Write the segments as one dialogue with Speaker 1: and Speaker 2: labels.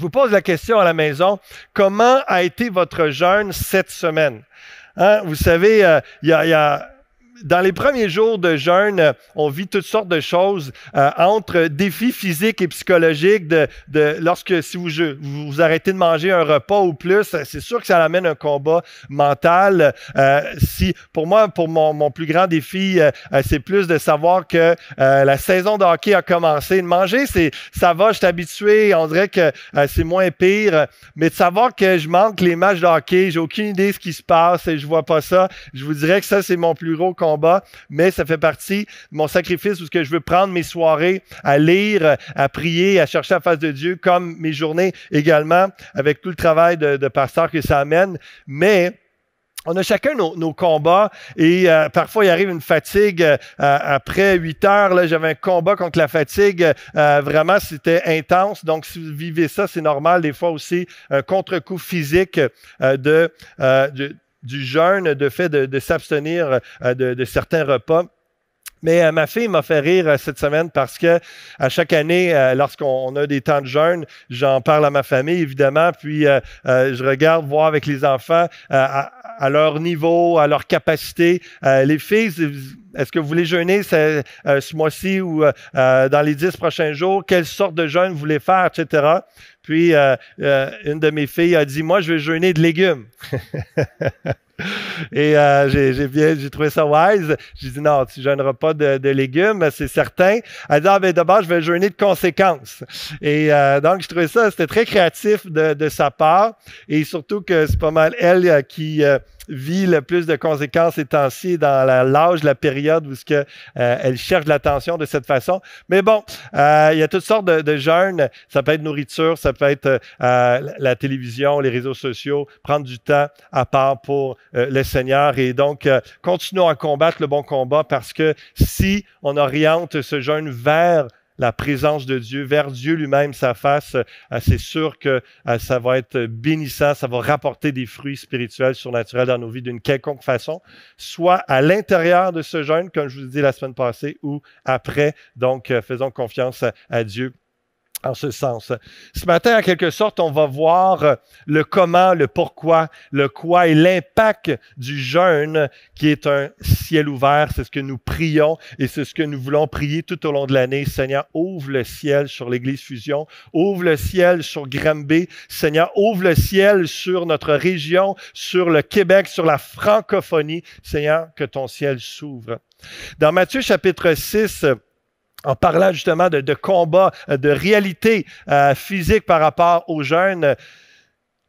Speaker 1: vous pose la question à la maison, comment a été votre jeûne cette semaine? Hein? Vous savez, dans les premiers jours de jeûne, on vit toutes sortes de choses entre défis physiques et psychologiques. Si vous arrêtez de manger un repas ou plus, c'est sûr que ça amène un combat mental. Pour mon plus grand défi, c'est plus de savoir que la saison de hockey a commencé. De manger, ça va, je suis habitué, on dirait que c'est moins pire. Mais de savoir que je manque les matchs de hockey, j'ai aucune idée de ce qui se passe et je vois pas ça, je vous dirais que ça, c'est mon plus gros combat, mais ça fait partie de mon sacrifice où je veux prendre mes soirées à lire, à prier, à chercher la face de Dieu, comme mes journées également, avec tout le travail de pasteur que ça amène. Mais on a chacun nos combats et parfois il arrive une fatigue. Après 8 heures, là, j'avais un combat contre la fatigue. Vraiment, c'était intense. Donc, si vous vivez ça, c'est normal. Des fois aussi, un contre-coup physique du jeûne, de fait de s'abstenir de certains repas. Mais ma fille m'a fait rire cette semaine parce que à chaque année, lorsqu'on a des temps de jeûne, j'en parle à ma famille, évidemment, puis je regarde voir avec les enfants à leur niveau, à leur capacité. Les filles, est-ce que vous voulez jeûner ce mois-ci ou dans les 10 prochains jours? Quelle sorte de jeûne vous voulez faire, etc. Puis, une de mes filles a dit, moi, je vais jeûner de légumes. Et j'ai trouvé ça wise. J'ai dit, non, tu ne jeûneras pas de légumes, c'est certain. Elle dit, ben d'abord, je vais jeûner de conséquences. Et donc, je trouvais ça, c'était très créatif de sa part. Et surtout que c'est pas mal elle qui vit le plus de conséquences ces temps-ci dans l'âge, la période où elle cherche de l'attention de cette façon. Mais bon, il y a toutes sortes de jeûnes. Ça peut être nourriture, ça peut être la télévision, les réseaux sociaux, prendre du temps à part pour le Seigneur. Et donc, continuons à combattre le bon combat parce que si on oriente ce jeûne vers la présence de Dieu, vers Dieu lui-même, sa face, c'est sûr que ça va être bénissant, ça va rapporter des fruits spirituels, surnaturels dans nos vies d'une quelconque façon, soit à l'intérieur de ce jeûne, comme je vous ai dit la semaine passée, ou après. Donc, faisons confiance à Dieu en ce sens. Ce matin, en quelque sorte, on va voir le comment, le pourquoi, le quoi et l'impact du jeûne qui est un ciel ouvert. C'est ce que nous prions et c'est ce que nous voulons prier tout au long de l'année. Seigneur, ouvre le ciel sur l'Église Fusion, ouvre le ciel sur Granby. Seigneur, ouvre le ciel sur notre région, sur le Québec, sur la francophonie. Seigneur, que ton ciel s'ouvre. Dans Matthieu chapitre 6, en parlant justement de combat, de réalité physique par rapport au jeûne,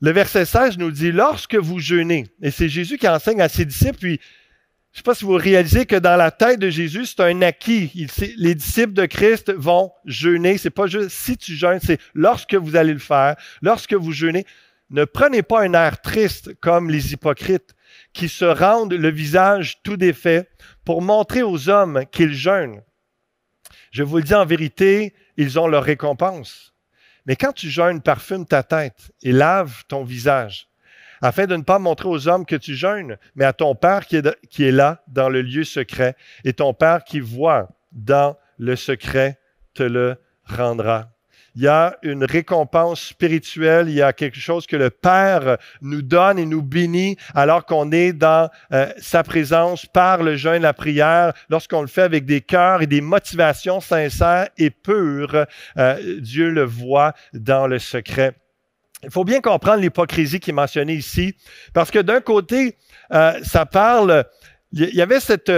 Speaker 1: le verset 16 nous dit « Lorsque vous jeûnez », et c'est Jésus qui enseigne à ses disciples, puis je ne sais pas si vous réalisez que dans la tête de Jésus, c'est un acquis. Les disciples de Christ vont jeûner. C'est pas juste si tu jeûnes, c'est lorsque vous allez le faire, lorsque vous jeûnez. Ne prenez pas un air triste comme les hypocrites qui se rendent le visage tout défait pour montrer aux hommes qu'ils jeûnent. Je vous le dis en vérité, ils ont leur récompense. Mais quand tu jeûnes, parfume ta tête et lave ton visage, afin de ne pas montrer aux hommes que tu jeûnes, mais à ton Père qui est là, dans le lieu secret, et ton Père qui voit dans le secret te le rendra. Il y a une récompense spirituelle, il y a quelque chose que le Père nous donne et nous bénit alors qu'on est dans sa présence par le jeûne, la prière, lorsqu'on le fait avec des cœurs et des motivations sincères et pures, Dieu le voit dans le secret. Il faut bien comprendre l'hypocrisie qui est mentionnée ici, parce que d'un côté, ça parle, il y avait cette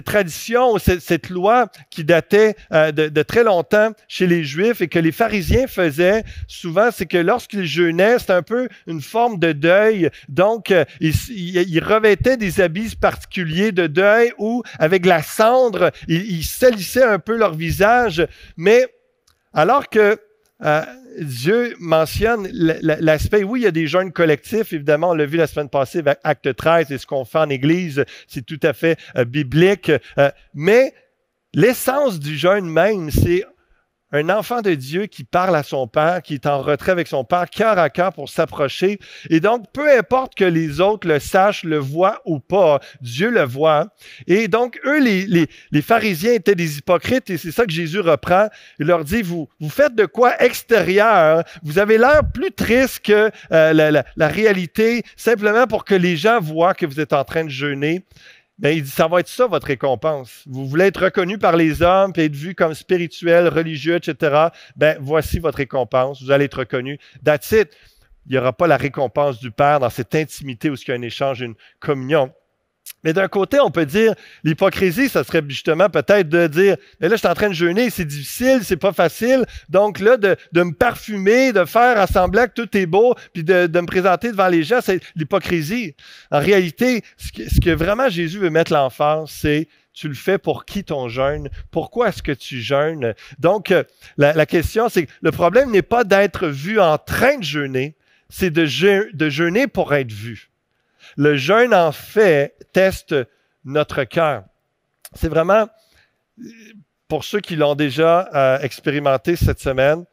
Speaker 1: tradition, cette loi qui datait de très longtemps chez les Juifs et que les pharisiens faisaient souvent, c'est que lorsqu'ils jeûnaient, c'était un peu une forme de deuil. Donc, ils revêtaient des habits particuliers de deuil ou avec la cendre, ils salissaient un peu leur visage. Mais alors que Dieu mentionne l'aspect, oui, il y a des jeûnes collectifs, évidemment, on l'a vu la semaine passée avec Acte 13 et ce qu'on fait en Église, c'est tout à fait biblique, mais l'essence du jeûne même, c'est un enfant de Dieu qui parle à son Père, qui est en retrait avec son Père, cœur à cœur pour s'approcher. Et donc, peu importe que les autres le sachent, le voient ou pas, Dieu le voit. Et donc, eux, les pharisiens étaient des hypocrites et c'est ça que Jésus reprend. Il leur dit, vous faites de quoi extérieur? Vous avez l'air plus triste que la réalité, simplement pour que les gens voient que vous êtes en train de jeûner. Ben, il dit, ça va être ça votre récompense. Vous voulez être reconnu par les hommes, puis être vu comme spirituel, religieux, etc. Ben, voici votre récompense. Vous allez être reconnu. That's it. Il n'y aura pas la récompense du Père dans cette intimité où il y a un échange, une communion. Mais d'un côté, on peut dire, l'hypocrisie, ça serait justement peut-être de dire, mais là, je suis en train de jeûner, c'est difficile, c'est pas facile. Donc là, de me parfumer, de faire semblant que tout est beau, puis de me présenter devant les gens, c'est l'hypocrisie. En réalité, ce que vraiment Jésus veut mettre l'emphase, c'est tu le fais pour qui ton jeûne? Pourquoi est-ce que tu jeûnes? Donc, la question, c'est que le problème n'est pas d'être vu en train de jeûner, c'est de jeûner pour être vu. Le jeûne, en fait, teste notre cœur. C'est vraiment, pour ceux qui l'ont déjà expérimenté cette semaine,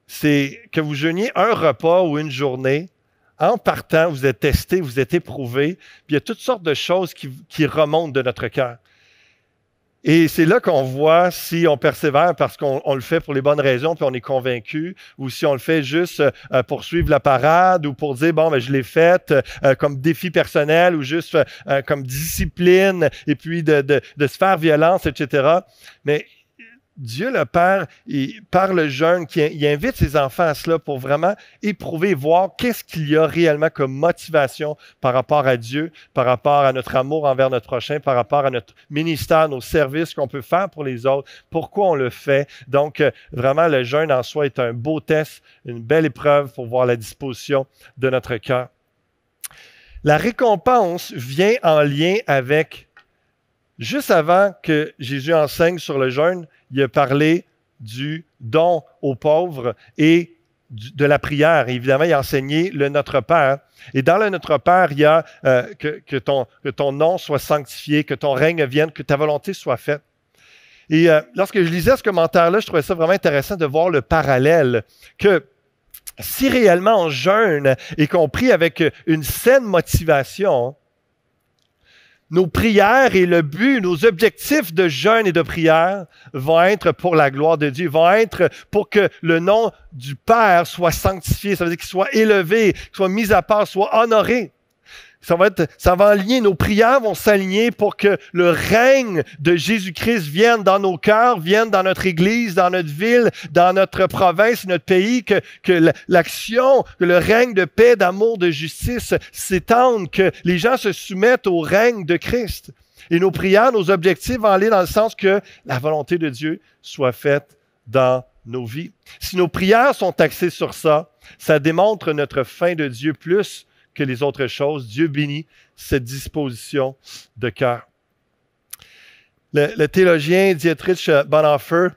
Speaker 1: c'est que vous jeûniez un repas ou une journée. En partant, vous êtes testé, vous êtes éprouvé, puis il y a toutes sortes de choses qui remontent de notre cœur. Et c'est là qu'on voit si on persévère parce qu'on le fait pour les bonnes raisons, puis on est convaincu, ou si on le fait juste pour suivre la parade, ou pour dire, bon, ben, je l'ai fait comme défi personnel, ou juste comme discipline, et puis de se faire violence, etc. Mais Dieu le Père, par le jeûne, il invite ses enfants à cela pour vraiment éprouver, voir qu'est-ce qu'il y a réellement comme motivation par rapport à Dieu, par rapport à notre amour envers notre prochain, par rapport à notre ministère, nos services qu'on peut faire pour les autres, pourquoi on le fait. Donc, vraiment, le jeûne en soi est un beau test, une belle épreuve pour voir la disposition de notre cœur. La récompense vient en lien avec, juste avant que Jésus enseigne sur le jeûne, il a parlé du don aux pauvres et de la prière. Et évidemment, il a enseigné le Notre Père. Et dans le Notre Père, il y a que ton nom soit sanctifié, que ton règne vienne, que ta volonté soit faite. Et lorsque je lisais ce commentaire-là, je trouvais ça vraiment intéressant de voir le parallèle que si réellement on jeûne et qu'on prie avec une saine motivation, nos prières et le but, nos objectifs de jeûne et de prière vont être pour la gloire de Dieu, vont être pour que le nom du Père soit sanctifié, ça veut dire qu'il soit élevé, qu'il soit mis à part, soit honoré. Ça va aligner, nos prières vont s'aligner pour que le règne de Jésus-Christ vienne dans nos cœurs, vienne dans notre Église, dans notre ville, dans notre province, notre pays, que l'action, que le règne de paix, d'amour, de justice s'étende, que les gens se soumettent au règne de Christ. Et nos prières, nos objectifs vont aller dans le sens que la volonté de Dieu soit faite dans nos vies. Si nos prières sont axées sur ça, ça démontre notre faim de Dieu plus que les autres choses. Dieu bénit cette disposition de cœur. Le théologien Dietrich Bonhoeffer,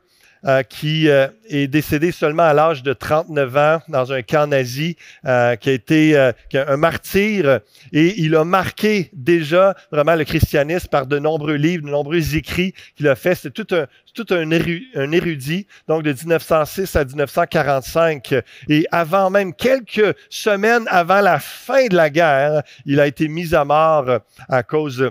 Speaker 1: qui est décédé seulement à l'âge de 39 ans dans un camp nazi, qui a été un martyr, et il a marqué déjà vraiment le christianisme par de nombreux livres, de nombreux écrits qu'il a fait. C'est tout un érudit, donc de 1906 à 1945. Et avant même, quelques semaines avant la fin de la guerre, il a été mis à mort à cause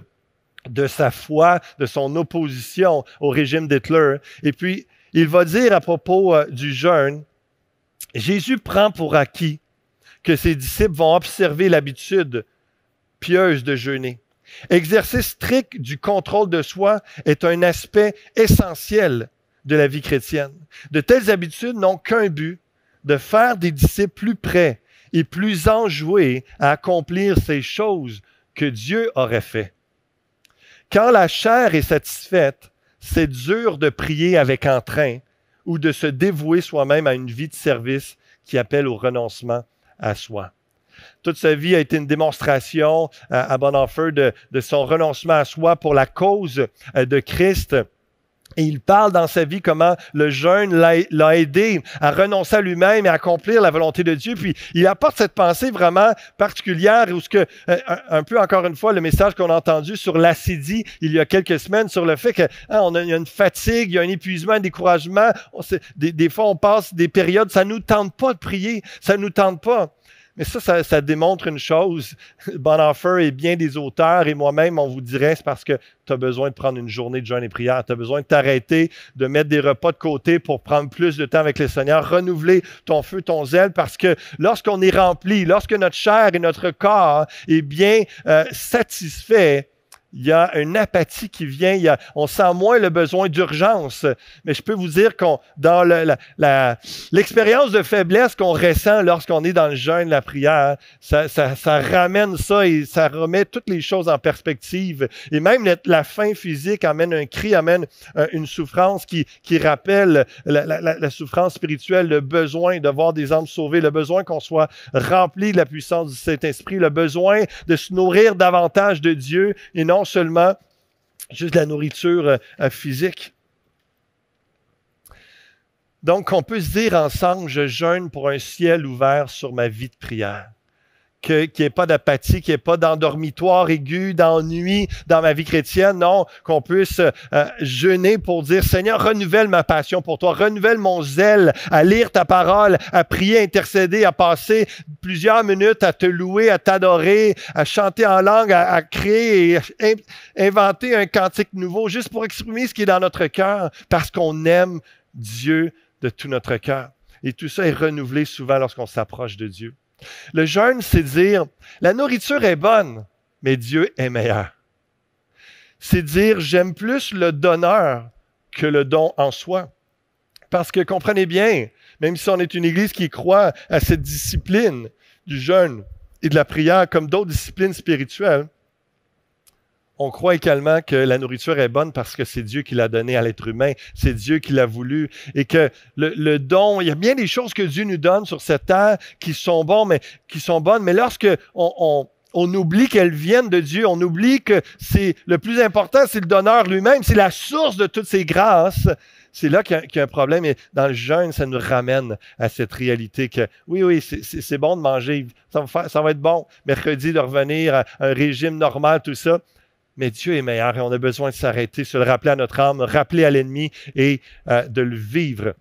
Speaker 1: de sa foi, de son opposition au régime d'Hitler. Et puis, il va dire à propos du jeûne, Jésus prend pour acquis que ses disciples vont observer l'habitude pieuse de jeûner. Exercice strict du contrôle de soi est un aspect essentiel de la vie chrétienne. De telles habitudes n'ont qu'un but, de faire des disciples plus prêts et plus enjoués à accomplir ces choses que Dieu aurait fait. Quand la chair est satisfaite, c'est dur de prier avec entrain ou de se dévouer soi-même à une vie de service qui appelle au renoncement à soi. Toute sa vie a été une démonstration à Bonhoeffer de son renoncement à soi pour la cause de Christ. Et il parle dans sa vie comment le jeûne l'a aidé à renoncer à lui-même et à accomplir la volonté de Dieu. Puis il apporte cette pensée vraiment particulière où ce que, un peu encore une fois, le message qu'on a entendu sur l'accidie il y a quelques semaines, sur le fait que il y a une fatigue, il y a un épuisement, un découragement. Des fois, on passe des périodes, ça nous tente pas de prier, ça nous tente pas. Mais ça démontre une chose. Bonhoeffer et bien des auteurs et moi-même, on vous dirait, c'est parce que tu as besoin de prendre une journée de jeûne et prière. Tu as besoin de t'arrêter, de mettre des repas de côté pour prendre plus de temps avec le Seigneur, renouveler ton feu, ton zèle, parce que lorsqu'on est rempli, lorsque notre chair et notre corps est bien satisfait, il y a une apathie qui vient, on sent moins le besoin d'urgence. Mais je peux vous dire dans l'expérience de faiblesse qu'on ressent lorsqu'on est dans le jeûne, la prière, ça ramène ça et ça remet toutes les choses en perspective. Et même la faim physique amène un cri, amène une souffrance qui rappelle la souffrance spirituelle, le besoin de voir des âmes sauvées, le besoin qu'on soit rempli de la puissance du Saint-Esprit, le besoin de se nourrir davantage de Dieu et non seulement juste de la nourriture physique. Donc, on peut se dire ensemble, je jeûne pour un ciel ouvert sur ma vie de prière. Qu'il n'y ait pas d'apathie, qu'il n'y ait pas d'endormitoire aigu, d'ennui dans ma vie chrétienne. Non, qu'on puisse jeûner pour dire, Seigneur, renouvelle ma passion pour toi, renouvelle mon zèle à lire ta parole, à prier, à intercéder, à passer plusieurs minutes à te louer, à t'adorer, à chanter en langue, à créer et inventer un cantique nouveau, juste pour exprimer ce qui est dans notre cœur, parce qu'on aime Dieu de tout notre cœur. Et tout ça est renouvelé souvent lorsqu'on s'approche de Dieu. Le jeûne, c'est dire, la nourriture est bonne, mais Dieu est meilleur. C'est dire, j'aime plus le donneur que le don en soi. Parce que comprenez bien, même si on est une église qui croit à cette discipline du jeûne et de la prière comme d'autres disciplines spirituelles, on croit également que la nourriture est bonne parce que c'est Dieu qui l'a donnée à l'être humain, c'est Dieu qui l'a voulu et que le don, il y a bien des choses que Dieu nous donne sur cette terre qui sont bonnes, mais lorsque on oublie qu'elles viennent de Dieu, on oublie que c'est le plus important, c'est le donneur lui-même, c'est la source de toutes ces grâces. C'est là qu'il y a un problème et dans le jeûne, ça nous ramène à cette réalité que oui, c'est bon de manger, ça va être bon, mercredi de revenir à un régime normal, tout ça. Mais Dieu est meilleur et on a besoin de s'arrêter, se le rappeler à notre âme, rappeler à l'ennemi et de le vivre.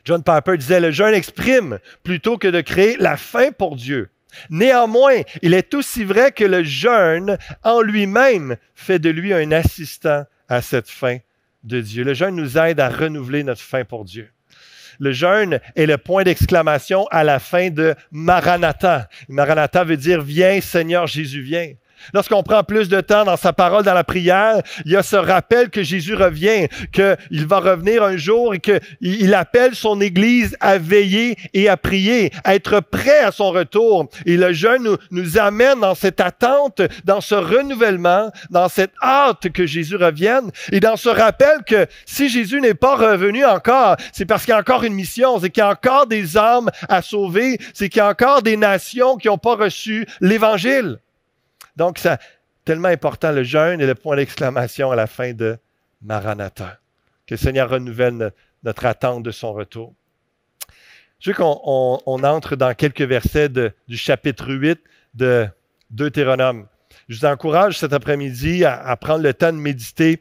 Speaker 1: John Piper disait, le jeûne exprime plutôt que de créer la faim pour Dieu. Néanmoins, il est aussi vrai que le jeûne en lui-même fait de lui un assistant à cette faim de Dieu. Le jeûne nous aide à renouveler notre faim pour Dieu. Le jeûne est le point d'exclamation à la fin de Maranatha. Maranatha veut dire « Viens, Seigneur Jésus, viens ». Lorsqu'on prend plus de temps dans sa parole, dans la prière, il y a ce rappel que Jésus revient, qu'il va revenir un jour et qu'il appelle son Église à veiller et à prier, à être prêt à son retour. Et le jeûne nous amène dans cette attente, dans ce renouvellement, dans cette hâte que Jésus revienne et dans ce rappel que si Jésus n'est pas revenu encore, c'est parce qu'il y a encore une mission, c'est qu'il y a encore des âmes à sauver, c'est qu'il y a encore des nations qui n'ont pas reçu l'Évangile. Donc, c'est tellement important, le jeûne et le point d'exclamation à la fin de Maranatha. Que le Seigneur renouvelle notre attente de son retour. Je veux qu'on entre dans quelques versets du chapitre 8 de Deutéronome. Je vous encourage cet après-midi à prendre le temps de méditer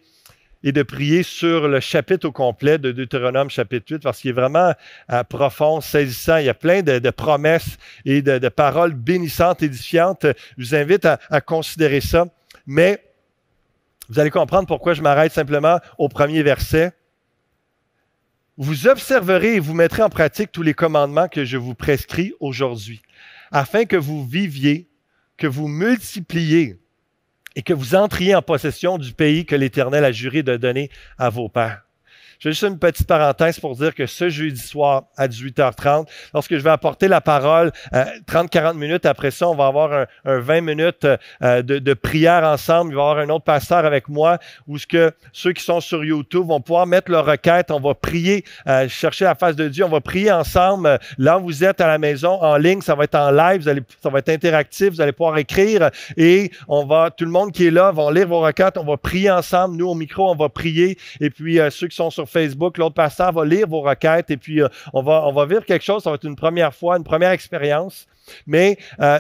Speaker 1: et de prier sur le chapitre au complet de Deutéronome chapitre 8 parce qu'il est vraiment profond, saisissant. Il y a plein de promesses et de paroles bénissantes, édifiantes. Je vous invite à considérer ça. Mais vous allez comprendre pourquoi je m'arrête simplement au premier verset. Vous observerez et vous mettrez en pratique tous les commandements que je vous prescris aujourd'hui, afin que vous viviez, que vous multipliez, et que vous entriez en possession du pays que l'Éternel a juré de donner à vos pères. J'ai juste une petite parenthèse pour dire que ce jeudi soir, à 18h30, lorsque je vais apporter la parole, 30-40 minutes après ça, on va avoir un 20 minutes de prière ensemble. Il va y avoir un autre pasteur avec moi où ceux qui sont sur YouTube vont pouvoir mettre leur requête. On va prier, chercher la face de Dieu. On va prier ensemble. Là où vous êtes à la maison, en ligne, ça va être en live, ça va être interactif, vous allez pouvoir écrire et tout le monde qui est là va lire vos requêtes. On va prier ensemble. Nous, au micro, on va prier. Et puis, ceux qui sont sur Facebook, l'autre pasteur va lire vos requêtes et puis on va vivre quelque chose. Ça va être une première fois, une première expérience. Mais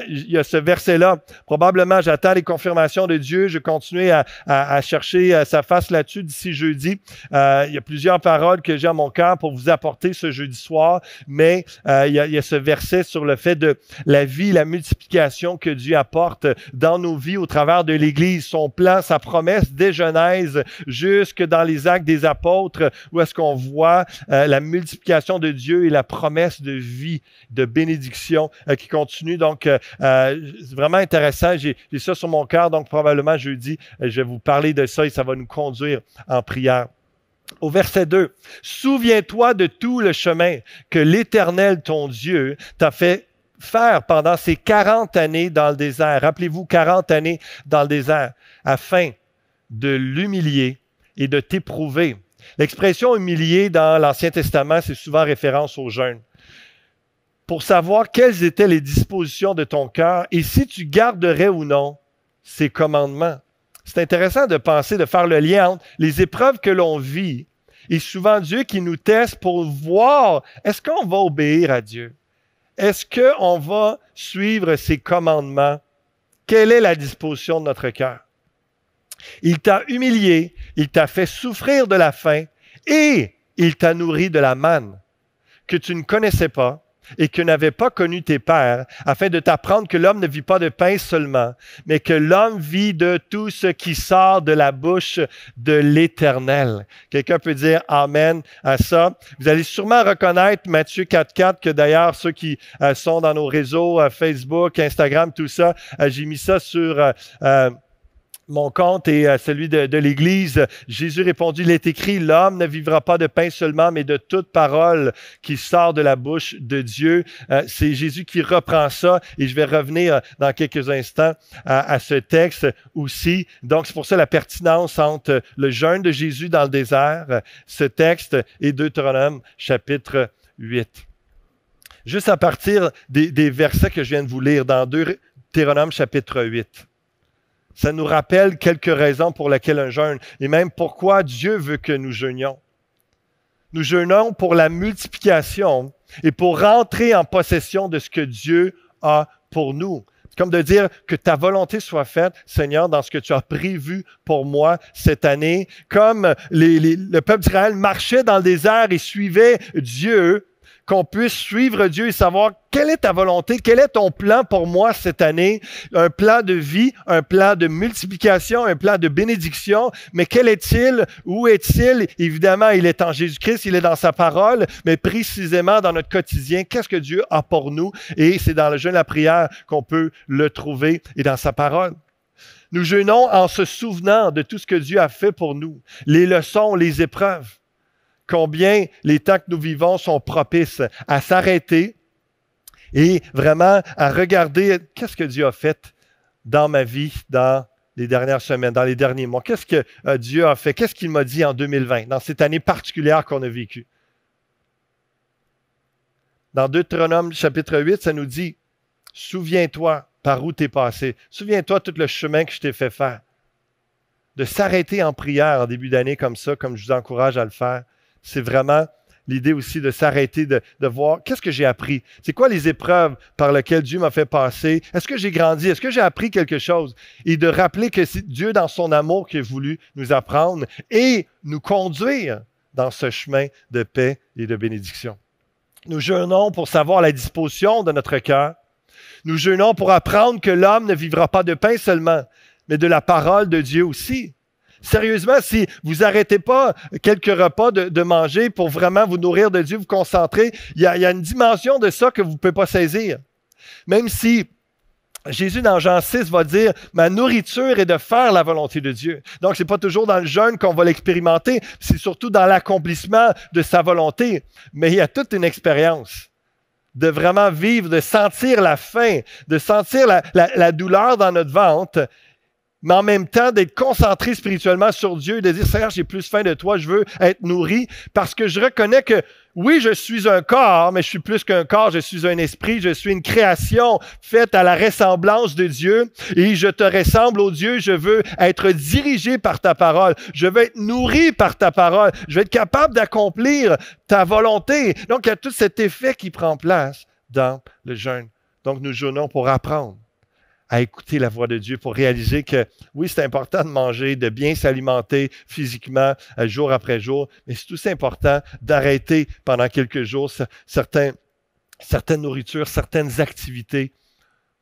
Speaker 1: il y a ce verset-là. Probablement, j'attends les confirmations de Dieu. Je vais continuer à chercher sa face là-dessus d'ici jeudi. Il y a plusieurs paroles que j'ai à mon cœur pour vous apporter ce jeudi soir. Mais il y a ce verset sur le fait de la vie, la multiplication que Dieu apporte dans nos vies au travers de l'Église. Son plan, sa promesse dès Genèse jusque dans les Actes des Apôtres où est-ce qu'on voit la multiplication de Dieu et la promesse de vie, de bénédiction qui continue. Donc, c'est vraiment intéressant. J'ai ça sur mon cœur. Donc, probablement, jeudi, je vais vous parler de ça et ça va nous conduire en prière. Au verset 2, « Souviens-toi de tout le chemin que l'Éternel, ton Dieu, t'a fait faire pendant ces 40 années dans le désert. » Rappelez-vous, 40 années dans le désert, afin de l'humilier et de t'éprouver. L'expression « humilier » dans l'Ancien Testament, c'est souvent référence au jeûne. Pour savoir quelles étaient les dispositions de ton cœur et si tu garderais ou non ces commandements. C'est intéressant de penser, de faire le lien entre les épreuves que l'on vit et souvent Dieu qui nous teste pour voir est-ce qu'on va obéir à Dieu? Est-ce qu'on va suivre ses commandements? Quelle est la disposition de notre cœur? Il t'a humilié, il t'a fait souffrir de la faim et il t'a nourri de la manne que tu ne connaissais pas et que n'avaient pas connu tes pères, afin de t'apprendre que l'homme ne vit pas de pain seulement, mais que l'homme vit de tout ce qui sort de la bouche de l'Éternel. Quelqu'un peut dire Amen à ça. Vous allez sûrement reconnaître Matthieu 4.4, que d'ailleurs, ceux qui sont dans nos réseaux, Facebook, Instagram, tout ça, j'ai mis ça sur mon compte et celui de l'Église. Jésus répondit, il est écrit, l'homme ne vivra pas de pain seulement, mais de toute parole qui sort de la bouche de Dieu. C'est Jésus qui reprend ça et je vais revenir dans quelques instants à ce texte aussi. Donc, c'est pour ça la pertinence entre le jeûne de Jésus dans le désert, ce texte, et Deutéronome chapitre 8. Juste à partir des versets que je viens de vous lire dans Deutéronome chapitre 8. Ça nous rappelle quelques raisons pour lesquelles un jeûne et même pourquoi Dieu veut que nous jeûnions. Nous jeûnons pour la multiplication et pour rentrer en possession de ce que Dieu a pour nous. C'est comme de dire que ta volonté soit faite, Seigneur, dans ce que tu as prévu pour moi cette année. Comme le peuple d'Israël marchait dans le désert et suivait Dieu, qu'on puisse suivre Dieu et savoir quelle est ta volonté, quel est ton plan pour moi cette année, un plan de vie, un plan de multiplication, un plan de bénédiction, mais quel est-il, où est-il? Évidemment, il est en Jésus-Christ, il est dans sa parole, mais précisément dans notre quotidien, qu'est-ce que Dieu a pour nous? Et c'est dans le jeûne et la prière qu'on peut le trouver et dans sa parole. Nous jeûnons en se souvenant de tout ce que Dieu a fait pour nous, les leçons, les épreuves. Combien les temps que nous vivons sont propices à s'arrêter et vraiment à regarder qu'est-ce que Dieu a fait dans ma vie, dans les dernières semaines, dans les derniers mois. Qu'est-ce que Dieu a fait? Qu'est-ce qu'il m'a dit en 2020, dans cette année particulière qu'on a vécue? Dans Deutéronome chapitre 8, ça nous dit « Souviens-toi par où tu es passé. Souviens-toi tout le chemin que je t'ai fait faire. » De s'arrêter en prière en début d'année comme ça, comme je vous encourage à le faire. C'est vraiment l'idée aussi de s'arrêter, de voir qu'est-ce que j'ai appris. C'est quoi les épreuves par lesquelles Dieu m'a fait passer? Est-ce que j'ai grandi? Est-ce que j'ai appris quelque chose? Et de rappeler que c'est Dieu, dans son amour, qui a voulu nous apprendre et nous conduire dans ce chemin de paix et de bénédiction. Nous jeûnons pour savoir la disposition de notre cœur. Nous jeûnons pour apprendre que l'homme ne vivra pas de pain seulement, mais de la parole de Dieu aussi. Sérieusement, si vous n'arrêtez pas quelques repas de manger pour vraiment vous nourrir de Dieu, vous concentrer, il y a une dimension de ça que vous ne pouvez pas saisir. Même si Jésus, dans Jean 6, va dire « Ma nourriture est de faire la volonté de Dieu ». Donc, ce n'est pas toujours dans le jeûne qu'on va l'expérimenter, c'est surtout dans l'accomplissement de sa volonté. Mais il y a toute une expérience de vraiment vivre, de sentir la faim, de sentir la douleur dans notre ventre, mais en même temps d'être concentré spirituellement sur Dieu, de dire « Seigneur, j'ai plus faim de toi, je veux être nourri » parce que je reconnais que oui, je suis un corps, mais je suis plus qu'un corps, je suis un esprit, je suis une création faite à la ressemblance de Dieu et je te ressemble, ô Dieu, je veux être dirigé par ta parole, je veux être nourri par ta parole, je veux être capable d'accomplir ta volonté. Donc, il y a tout cet effet qui prend place dans le jeûne. Donc, nous jeûnons pour apprendre à écouter la voix de Dieu, pour réaliser que oui, c'est important de manger, de bien s'alimenter physiquement jour après jour, mais c'est aussi important d'arrêter pendant quelques jours certaines nourritures, certaines activités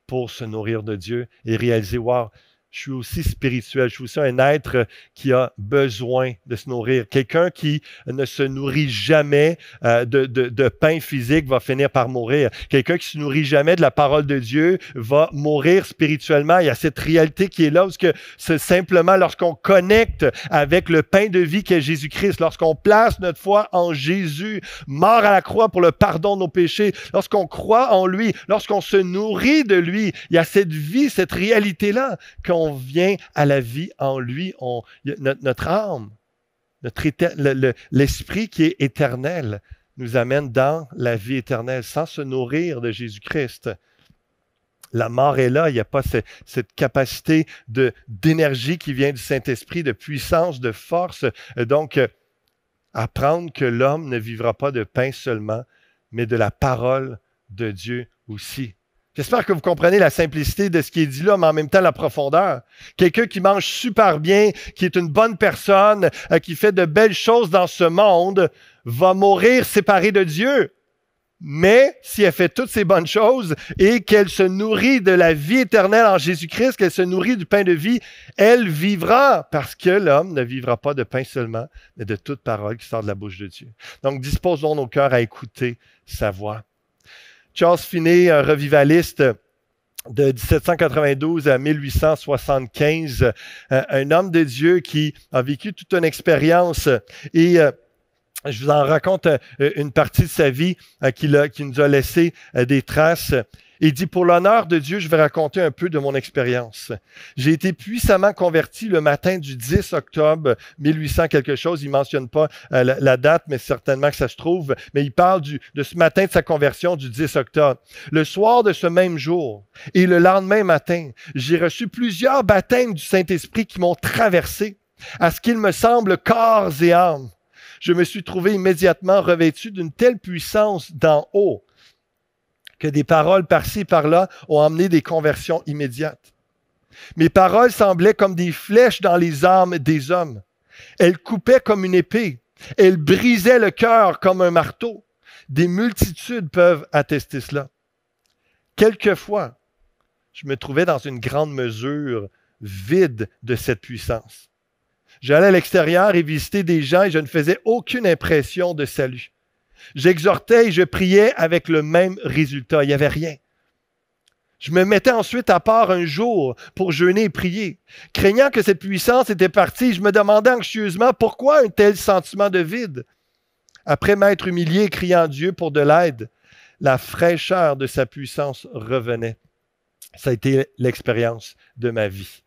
Speaker 1: pour se nourrir de Dieu et réaliser, wow, je suis aussi spirituel, je suis aussi un être qui a besoin de se nourrir. Quelqu'un qui ne se nourrit jamais de pain physique va finir par mourir. Quelqu'un qui ne se nourrit jamais de la parole de Dieu va mourir spirituellement. Il y a cette réalité qui est là, parce que c'est simplement lorsqu'on connecte avec le pain de vie qu'est Jésus-Christ, lorsqu'on place notre foi en Jésus, mort à la croix pour le pardon de nos péchés, lorsqu'on croit en lui, lorsqu'on se nourrit de lui, il y a cette vie, cette réalité-là qu'on vient à la vie en lui, notre âme, l'esprit qui est éternel nous amène dans la vie éternelle sans se nourrir de Jésus-Christ. La mort est là, il n'y a pas cette capacité d'énergie qui vient du Saint-Esprit, de puissance, de force. Donc, apprendre que l'homme ne vivra pas de pain seulement, mais de la parole de Dieu aussi. J'espère que vous comprenez la simplicité de ce qui est dit là, mais en même temps la profondeur. Quelqu'un qui mange super bien, qui est une bonne personne, qui fait de belles choses dans ce monde, va mourir séparé de Dieu. Mais si elle fait toutes ces bonnes choses et qu'elle se nourrit de la vie éternelle en Jésus-Christ, qu'elle se nourrit du pain de vie, elle vivra, parce que l'homme ne vivra pas de pain seulement, mais de toute parole qui sort de la bouche de Dieu. Donc, disposons nos cœurs à écouter sa voix. Charles Finney, un revivaliste de 1792 à 1875, un homme de Dieu qui a vécu toute une expérience et je vous en raconte une partie de sa vie qui nous a laissé des traces. Il dit, pour l'honneur de Dieu, je vais raconter un peu de mon expérience. J'ai été puissamment converti le matin du 10 octobre 1800 quelque chose. Il ne mentionne pas la date, mais certainement que ça se trouve. Mais il parle de ce matin de sa conversion du 10 octobre. Le soir de ce même jour et le lendemain matin, j'ai reçu plusieurs baptêmes du Saint-Esprit qui m'ont traversé, à ce qu'il me semble corps et âme. Je me suis trouvé immédiatement revêtu d'une telle puissance d'en haut que des paroles par-ci par-là ont amené des conversions immédiates. Mes paroles semblaient comme des flèches dans les âmes des hommes. Elles coupaient comme une épée. Elles brisaient le cœur comme un marteau. Des multitudes peuvent attester cela. Quelquefois, je me trouvais dans une grande mesure vide de cette puissance. J'allais à l'extérieur et visiter des gens et je ne faisais aucune impression de salut. J'exhortais et je priais avec le même résultat. Il n'y avait rien. Je me mettais ensuite à part un jour pour jeûner et prier. Craignant que cette puissance était partie, je me demandais anxieusement pourquoi un tel sentiment de vide. Après m'être humilié et criant Dieu pour de l'aide, la fraîcheur de sa puissance revenait. Ça a été l'expérience de ma vie.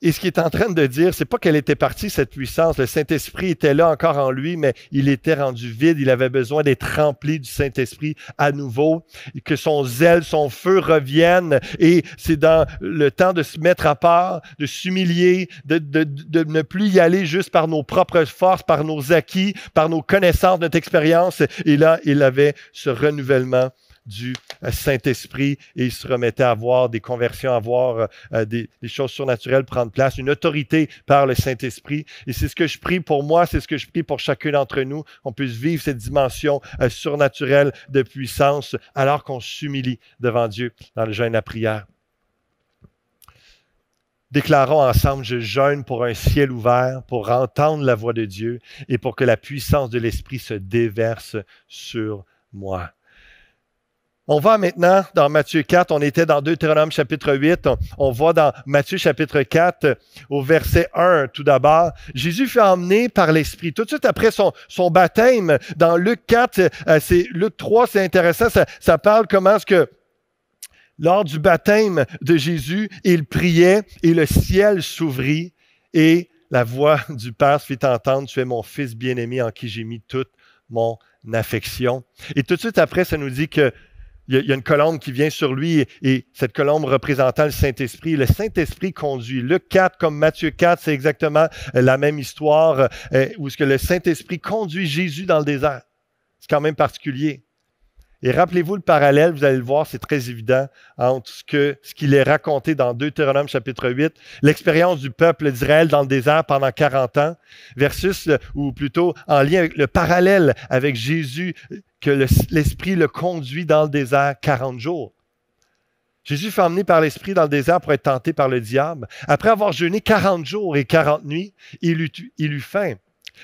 Speaker 1: Et ce qu'il est en train de dire, c'est pas qu'elle était partie, cette puissance. Le Saint-Esprit était là encore en lui, mais il était rendu vide. Il avait besoin d'être rempli du Saint-Esprit à nouveau, et que son zèle, son feu reviennent. Et c'est dans le temps de se mettre à part, de s'humilier, de ne plus y aller juste par nos propres forces, par nos acquis, par nos connaissances, notre expérience. Et là, il avait ce renouvellement du Saint-Esprit et il se remettait à voir des conversions, à voir des choses surnaturelles prendre place, une autorité par le Saint-Esprit. Et c'est ce que je prie pour moi, c'est ce que je prie pour chacun d'entre nous, qu'on puisse vivre cette dimension surnaturelle de puissance alors qu'on s'humilie devant Dieu dans le jeûne à prière. Déclarons ensemble, je jeûne pour un ciel ouvert, pour entendre la voix de Dieu et pour que la puissance de l'Esprit se déverse sur moi. On va maintenant dans Matthieu 4, on était dans Deutéronome chapitre 8, on va dans Matthieu chapitre 4 au verset 1 tout d'abord. Jésus fut emmené par l'Esprit. Tout de suite après son baptême, dans Luc 4, Luc 3, c'est intéressant, ça parle comment est-ce que lors du baptême de Jésus, il priait et le ciel s'ouvrit et la voix du Père se fit entendre, « Tu es mon Fils bien-aimé en qui j'ai mis toute mon affection. » Et tout de suite après, ça nous dit que il y a une colombe qui vient sur lui et cette colombe représentant le Saint-Esprit. Le Saint-Esprit conduit. Luc 4 comme Matthieu 4, c'est exactement la même histoire où ce que le Saint-Esprit conduit Jésus dans le désert. C'est quand même particulier. Et rappelez-vous le parallèle, vous allez le voir, c'est très évident entre ce qu'il est raconté dans Deutéronome chapitre 8, l'expérience du peuple d'Israël dans le désert pendant 40 ans, versus, ou plutôt en lien avec le parallèle avec Jésus, que l'Esprit le conduit dans le désert 40 jours. Jésus fut emmené par l'Esprit dans le désert pour être tenté par le diable. Après avoir jeûné 40 jours et 40 nuits, il eut faim.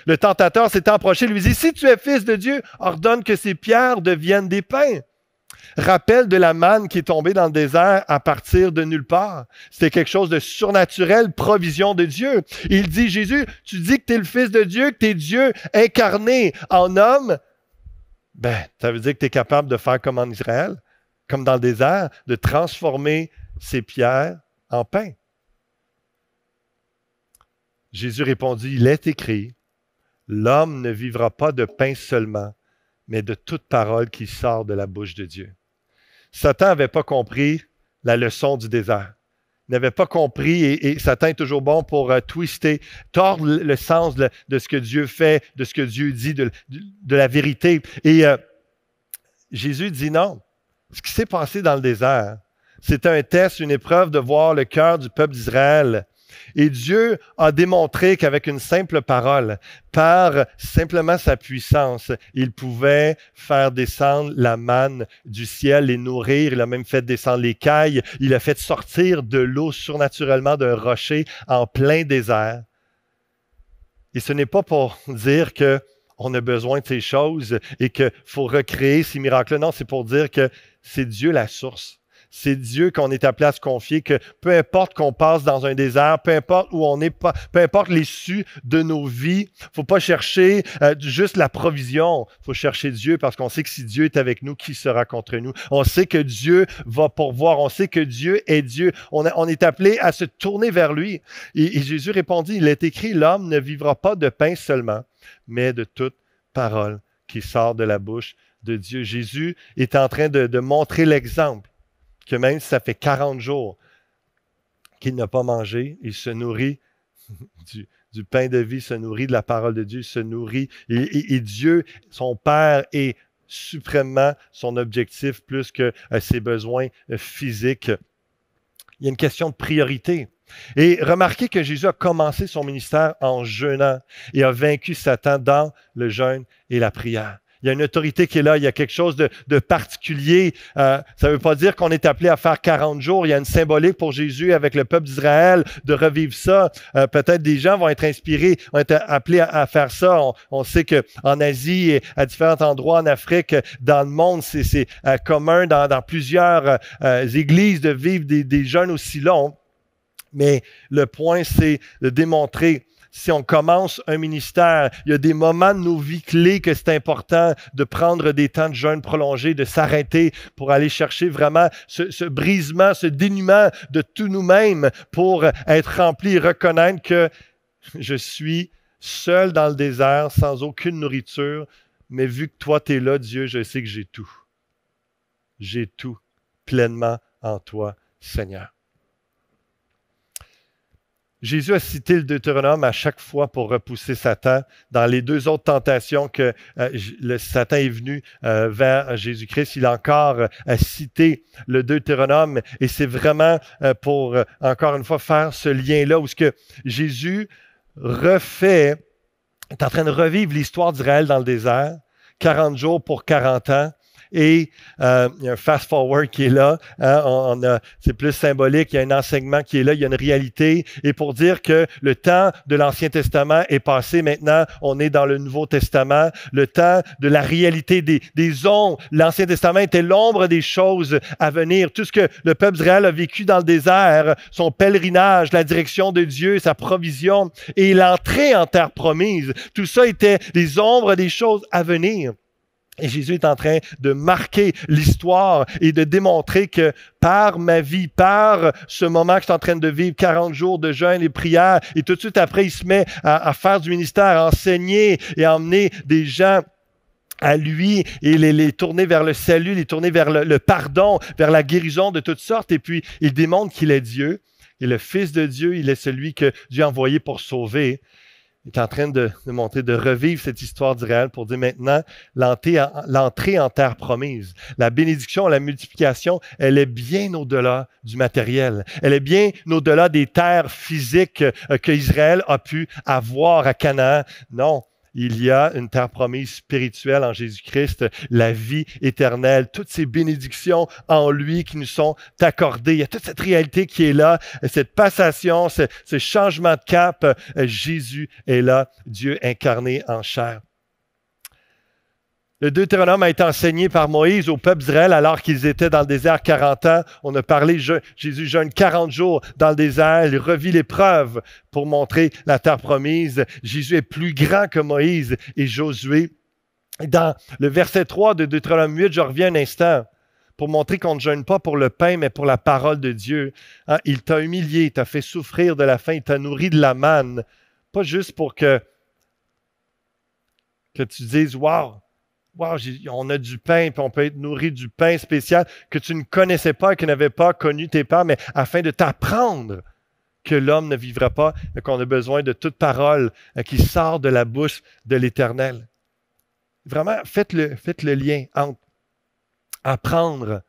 Speaker 1: Le tentateur s'étant approché, lui dit, « Si tu es fils de Dieu, ordonne que ces pierres deviennent des pains. » Rappel de la manne qui est tombée dans le désert à partir de nulle part. C'était quelque chose de surnaturel, provision de Dieu. Il dit, Jésus, tu dis que tu es le Fils de Dieu, que tu es Dieu incarné en homme. Ben, ça veut dire que tu es capable de faire comme en Israël, comme dans le désert, de transformer ces pierres en pain. Jésus répondit, il est écrit, l'homme ne vivra pas de pain seulement, mais de toute parole qui sort de la bouche de Dieu. Satan n'avait pas compris la leçon du désert. Il n'avait pas compris, et Satan est toujours bon pour twister, tordre le sens de ce que Dieu fait, de ce que Dieu dit, de la vérité. Et Jésus dit non. Ce qui s'est passé dans le désert, c'était un test, une épreuve de voir le cœur du peuple d'Israël. Et Dieu a démontré qu'avec une simple parole, par simplement sa puissance, il pouvait faire descendre la manne du ciel, les nourrir. Il a même fait descendre les cailles. Il a fait sortir de l'eau surnaturellement d'un rocher en plein désert. Et ce n'est pas pour dire qu'on a besoin de ces choses et qu'il faut recréer ces miracles. Non, c'est pour dire que c'est Dieu la source. C'est Dieu qu'on est appelé à se confier, que peu importe qu'on passe dans un désert, peu importe où on est, peu importe l'issue de nos vies, il ne faut pas chercher juste la provision. Il faut chercher Dieu parce qu'on sait que si Dieu est avec nous, qui sera contre nous? On sait que Dieu va pourvoir. On sait que Dieu est Dieu. On est appelé à se tourner vers lui. Et Jésus répondit, il est écrit, l'homme ne vivra pas de pain seulement, mais de toute parole qui sort de la bouche de Dieu. Jésus est en train de montrer l'exemple. Que même si ça fait 40 jours qu'il n'a pas mangé, il se nourrit du pain de vie, se nourrit de la parole de Dieu, se nourrit. Et Dieu, son Père, est suprêmement son objectif plus que ses besoins physiques. Il y a une question de priorité. Et remarquez que Jésus a commencé son ministère en jeûnant et a vaincu Satan dans le jeûne et la prière. Il y a une autorité qui est là, il y a quelque chose de particulier. Ça ne veut pas dire qu'on est appelé à faire 40 jours. Il y a une symbolique pour Jésus avec le peuple d'Israël de revivre ça. Peut-être des gens vont être inspirés, vont être appelés à faire ça. On sait qu'en Asie et à différents endroits en Afrique, dans le monde, c'est commun dans plusieurs églises de vivre des jeûnes aussi longs. Mais le point, c'est de démontrer si on commence un ministère, il y a des moments de nos vies clés que c'est important de prendre des temps de jeûne prolongés, de s'arrêter pour aller chercher vraiment ce brisement, ce dénuement de tout nous-mêmes pour être rempli et reconnaître que je suis seul dans le désert, sans aucune nourriture, mais vu que toi, tu es là, Dieu, je sais que j'ai tout. J'ai tout pleinement en toi, Seigneur. Jésus a cité le Deutéronome à chaque fois pour repousser Satan. Dans les deux autres tentations que Satan est venu vers Jésus-Christ, il a encore cité le Deutéronome. Et c'est vraiment pour, encore une fois, faire ce lien-là où ce que Jésus est en train de revivre l'histoire d'Israël dans le désert, 40 jours pour 40 ans. Et il y a un fast-forward qui est là. Hein, c'est plus symbolique. Il y a un enseignement qui est là. Il y a une réalité. Et pour dire que le temps de l'Ancien Testament est passé. Maintenant, on est dans le Nouveau Testament. Le temps de la réalité des ombres. L'Ancien Testament était l'ombre des choses à venir. Tout ce que le peuple d'Israël a vécu dans le désert, son pèlerinage, la direction de Dieu, sa provision et l'entrée en terre promise. Tout ça était les ombres des choses à venir. Et Jésus est en train de marquer l'histoire et de démontrer que par ma vie, par ce moment que je suis en train de vivre, 40 jours de jeûne et prière, et tout de suite après, il se met à faire du ministère, à enseigner et à emmener des gens à lui et les tourner vers le salut, les tourner vers le pardon, vers la guérison de toutes sortes. Et puis, il démontre qu'il est Dieu. Et le Fils de Dieu, il est celui que Dieu a envoyé pour sauver. Il est en train de montrer, de revivre cette histoire d'Israël pour dire maintenant l'entrée en terre promise. La bénédiction, la multiplication, elle est bien au-delà du matériel. Elle est bien au-delà des terres physiques qu'Israël a pu avoir à Canaan. Non. Il y a une terre promise spirituelle en Jésus-Christ, la vie éternelle, toutes ces bénédictions en lui qui nous sont accordées. Il y a toute cette réalité qui est là, cette passation, ce changement de cap. Jésus est là, Dieu incarné en chair. Le Deutéronome a été enseigné par Moïse au peuple d'Israël alors qu'ils étaient dans le désert 40 ans. On a parlé, Jésus jeûne 40 jours dans le désert. Il revit l'épreuve pour montrer la terre promise. Jésus est plus grand que Moïse et Josué. Dans le verset 3 de Deutéronome 8, je reviens un instant pour montrer qu'on ne jeûne pas pour le pain, mais pour la parole de Dieu. Hein, il t'a humilié, il t'a fait souffrir de la faim, il t'a nourri de la manne. Pas juste pour que tu dises « Wow! » Wow, on a du pain, puis on peut être nourri du pain spécial que tu ne connaissais pas et que n'avaient pas connu tes pères, mais afin de t'apprendre que l'homme ne vivra pas, et qu'on a besoin de toute parole qui sort de la bouche de l'Éternel. Vraiment, faites le lien entre apprendre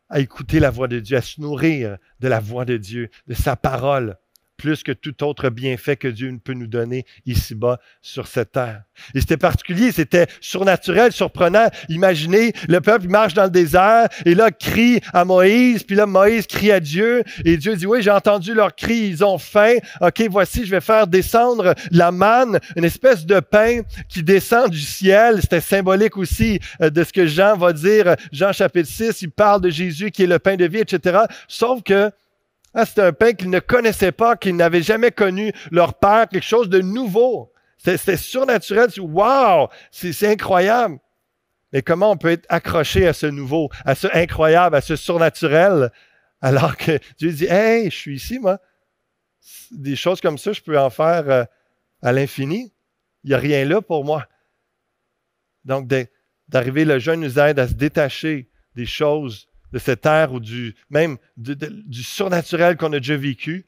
Speaker 1: à écouter la voix de Dieu, à se nourrir de la voix de Dieu, de sa parole, plus que tout autre bienfait que Dieu peut nous donner ici-bas sur cette terre. Et c'était particulier, c'était surnaturel, surprenant. Imaginez, le peuple marche dans le désert et là, crie à Moïse, puis là, Moïse crie à Dieu et Dieu dit, oui, j'ai entendu leur cri, ils ont faim. OK, voici, je vais faire descendre la manne, une espèce de pain qui descend du ciel. C'était symbolique aussi de ce que Jean va dire. Jean chapitre 6, il parle de Jésus qui est le pain de vie, etc. Sauf que c'était un pain qu'ils ne connaissaient pas, qu'ils n'avaient jamais connu leur père, quelque chose de nouveau. C'était surnaturel. Wow! C'est incroyable. Mais comment on peut être accroché à ce nouveau, à ce incroyable, à ce surnaturel, alors que Dieu dit, « Hey, je suis ici, moi. Des choses comme ça, je peux en faire à l'infini. Il n'y a rien là pour moi. » Donc, d'arriver, le jeûne nous aide à se détacher des choses de cette ère ou du surnaturel qu'on a déjà vécu,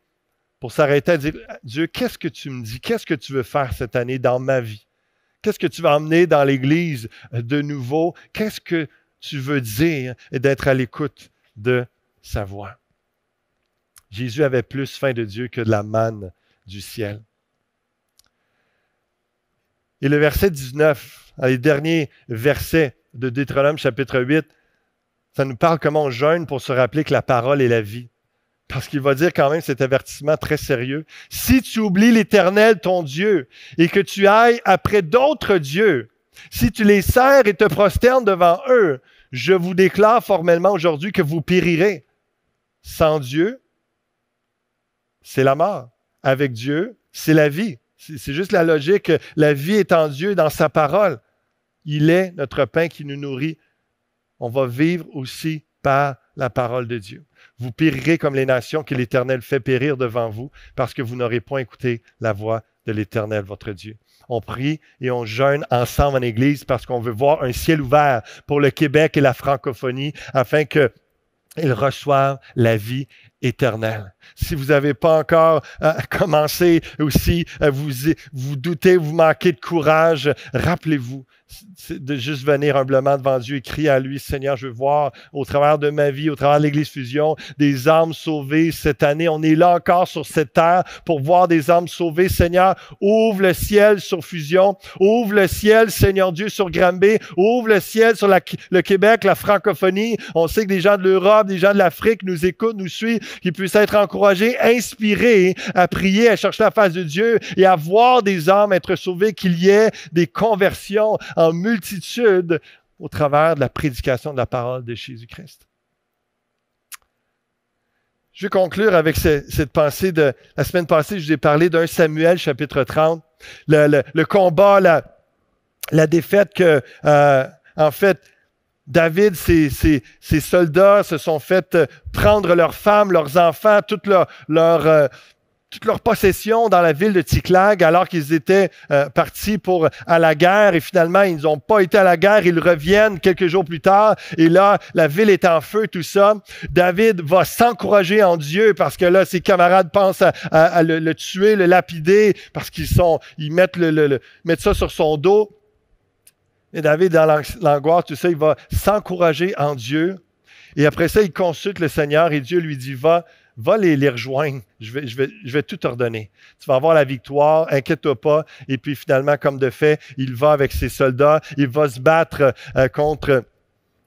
Speaker 1: pour s'arrêter à dire, Dieu, qu'est-ce que tu me dis? Qu'est-ce que tu veux faire cette année dans ma vie? Qu'est-ce que tu vas emmener dans l'Église de nouveau? Qu'est-ce que tu veux dire? Et d'être à l'écoute de sa voix. Jésus avait plus faim de Dieu que de la manne du ciel. Et le verset 19, les derniers versets de Deutéronome chapitre 8, ça nous parle comment on jeûne pour se rappeler que la parole est la vie. Parce qu'il va dire quand même cet avertissement très sérieux. Si tu oublies l'Éternel, ton Dieu, et que tu ailles après d'autres dieux, si tu les sers et te prosternes devant eux, je vous déclare formellement aujourd'hui que vous périrez. Sans Dieu, c'est la mort. Avec Dieu, c'est la vie. C'est juste la logique. La vie est en Dieu, dans sa parole. Il est notre pain qui nous nourrit. On va vivre aussi par la parole de Dieu. Vous périrez comme les nations que l'Éternel fait périr devant vous, parce que vous n'aurez point écouté la voix de l'Éternel, votre Dieu. On prie et on jeûne ensemble en Église parce qu'on veut voir un ciel ouvert pour le Québec et la francophonie, afin qu'ils reçoivent la vie éternelle. Si vous n'avez pas encore commencé aussi, vous doutez, vous manquez de courage, rappelez-vous, c'est de juste venir humblement devant Dieu et crier à lui, Seigneur, je veux voir au travers de ma vie, au travers de l'Église Fusion, des âmes sauvées cette année. On est là encore sur cette terre pour voir des âmes sauvées. Seigneur, ouvre le ciel sur Fusion, ouvre le ciel, Seigneur Dieu, sur Granby, ouvre le ciel sur le Québec, la francophonie. On sait que des gens de l'Europe, des gens de l'Afrique nous écoutent, nous suivent, qu'ils puissent être encouragés, inspirés à prier, à chercher la face de Dieu et à voir des âmes être sauvées, qu'il y ait des conversions en multitude au travers de la prédication de la parole de Jésus-Christ. Je vais conclure avec cette pensée de la semaine passée. Je vous ai parlé d'un Samuel, chapitre 30. Le combat, la défaite que, en fait, David, ses soldats se sont fait prendre leurs femmes, leurs enfants, toute leur possession dans la ville de Tsiklag alors qu'ils étaient partis à la guerre et finalement ils n'ont pas été à la guerre, ils reviennent quelques jours plus tard et là la ville est en feu, tout ça. David va s'encourager en Dieu parce que là ses camarades pensent à le tuer, le lapider parce ils mettent ça sur son dos. Et David dans l'angoisse, tout ça, il va s'encourager en Dieu et après ça il consulte le Seigneur et Dieu lui dit va les rejoindre. Je vais tout ordonner. Tu vas avoir la victoire, inquiète-toi pas. Et puis finalement, comme de fait, il va avec ses soldats, il va se battre contre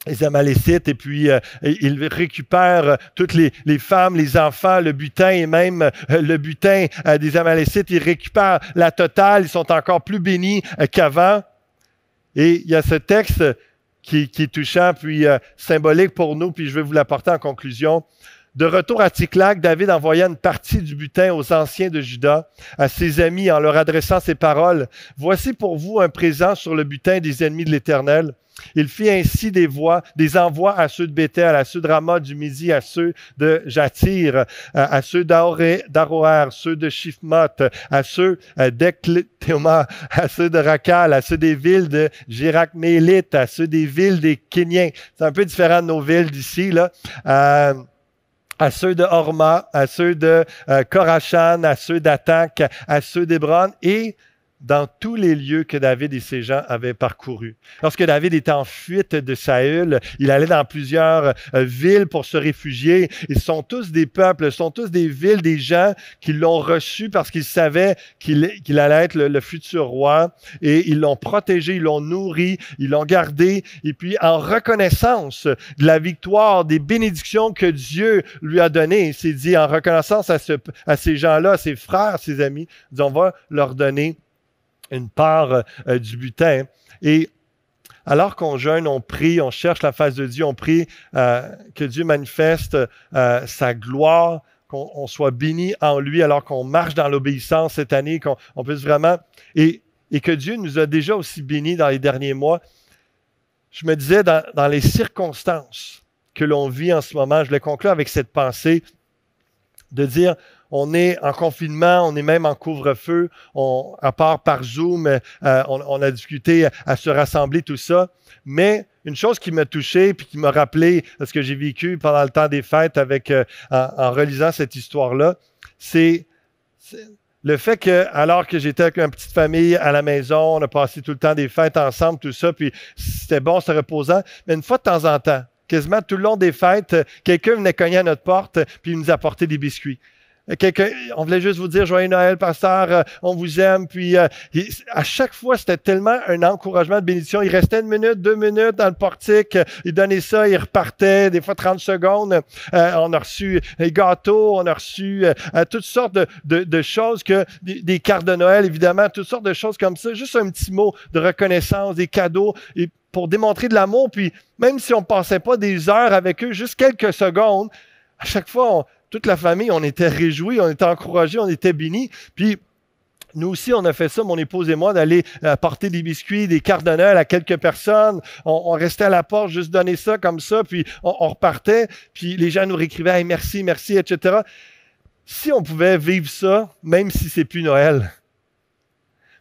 Speaker 1: les Amalécites et puis il récupère toutes les femmes, les enfants, le butin et même le butin des Amalécites. Il récupère la totale. Ils sont encore plus bénis qu'avant. Et il y a ce texte qui est touchant puis symbolique pour nous, puis je vais vous l'apporter en conclusion. De retour à Tsiklag, David envoya une partie du butin aux anciens de Juda, à ses amis, en leur adressant ces paroles. « Voici pour vous un présent sur le butin des ennemis de l'Éternel. » Il fit ainsi des envois à ceux de Béthel, à ceux de Rama du Midi, à ceux de Jatir, à ceux d'Aroer, ceux de Shifmoth, à ceux d'Eklethéma, à ceux de Rakal, à ceux des villes de Jérak-Mélite, à ceux des villes des Kéniens. C'est un peu différent de nos villes d'ici, là. À ceux de Horma, à ceux de Korachan, à ceux d'Atak, à ceux d'Hébron et dans tous les lieux que David et ses gens avaient parcourus. Lorsque David était en fuite de Saül, il allait dans plusieurs villes pour se réfugier. Ils sont tous des peuples, ils sont tous des villes, des gens qui l'ont reçu parce qu'ils savaient qu'il allait être le futur roi. Et ils l'ont protégé, ils l'ont nourri, ils l'ont gardé. Et puis, en reconnaissance de la victoire, des bénédictions que Dieu lui a données, il s'est dit, en reconnaissance à ces gens-là, à ses frères, ses amis, il dit, on va leur donner une part du butin. Et alors qu'on jeûne, on prie, on cherche la face de Dieu, on prie que Dieu manifeste sa gloire, qu'on soit béni en lui alors qu'on marche dans l'obéissance cette année, qu'on puisse vraiment... Et que Dieu nous a déjà aussi bénis dans les derniers mois. Je me disais, dans les circonstances que l'on vit en ce moment, je voulais conclure avec cette pensée de dire... On est en confinement, on est même en couvre-feu, à part par Zoom, on a discuté à se rassembler, tout ça. Mais une chose qui m'a touché puis qui m'a rappelé ce que j'ai vécu pendant le temps des fêtes en relisant cette histoire-là, c'est le fait que, alors que j'étais avec une petite famille à la maison, on a passé tout le temps des fêtes ensemble, tout ça, puis c'était bon, c'était reposant, mais une fois de temps en temps, quasiment tout le long des fêtes, quelqu'un venait cogner à notre porte puis il nous apportait des biscuits. On voulait juste vous dire Joyeux Noël, pasteur, on vous aime. Puis à chaque fois, c'était tellement un encouragement de bénédiction. Il restait 1 minute, 2 minutes dans le portique. Il donnait ça, il repartait, des fois 30 secondes. On a reçu des gâteaux, on a reçu toutes sortes de choses, des cartes de Noël, évidemment, toutes sortes de choses comme ça. Juste un petit mot de reconnaissance, des cadeaux, et pour démontrer de l'amour. Puis même si on ne passait pas des heures avec eux, juste quelques secondes, à chaque fois, toute la famille, on était réjouis, on était encouragés, on était bénis. Puis, nous aussi, on a fait ça, mon épouse et moi, d'aller apporter des biscuits, des cartes de Noël à quelques personnes. On restait à la porte, juste donner ça comme ça, puis on repartait. Puis les gens nous réécrivaient hey, « merci, merci », etc. Si on pouvait vivre ça, même si c'est plus Noël,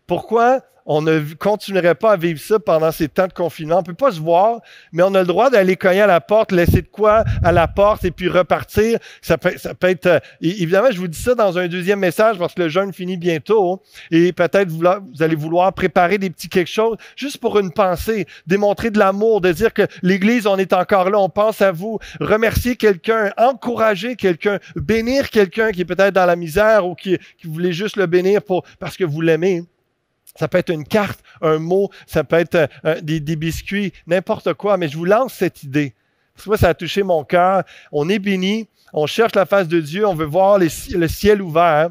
Speaker 1: Pourquoi on ne continuerait pas à vivre ça pendant ces temps de confinement? On ne peut pas se voir, mais on a le droit d'aller cogner à la porte, laisser de quoi à la porte et puis repartir. Ça peut être... évidemment, je vous dis ça dans un deuxième message parce que le jeûne finit bientôt. Et peut-être vous allez vouloir préparer des petits quelque chose juste pour une pensée, démontrer de l'amour, de dire que l'Église, on est encore là, on pense à vous, remercier quelqu'un, encourager quelqu'un, bénir quelqu'un qui est peut-être dans la misère ou qui voulait juste le bénir parce que vous l'aimez. Ça peut être une carte, un mot, ça peut être des biscuits, n'importe quoi, mais je vous lance cette idée. Parce que moi, ça a touché mon cœur. On est béni, on cherche la face de Dieu, on veut voir le ciel ouvert.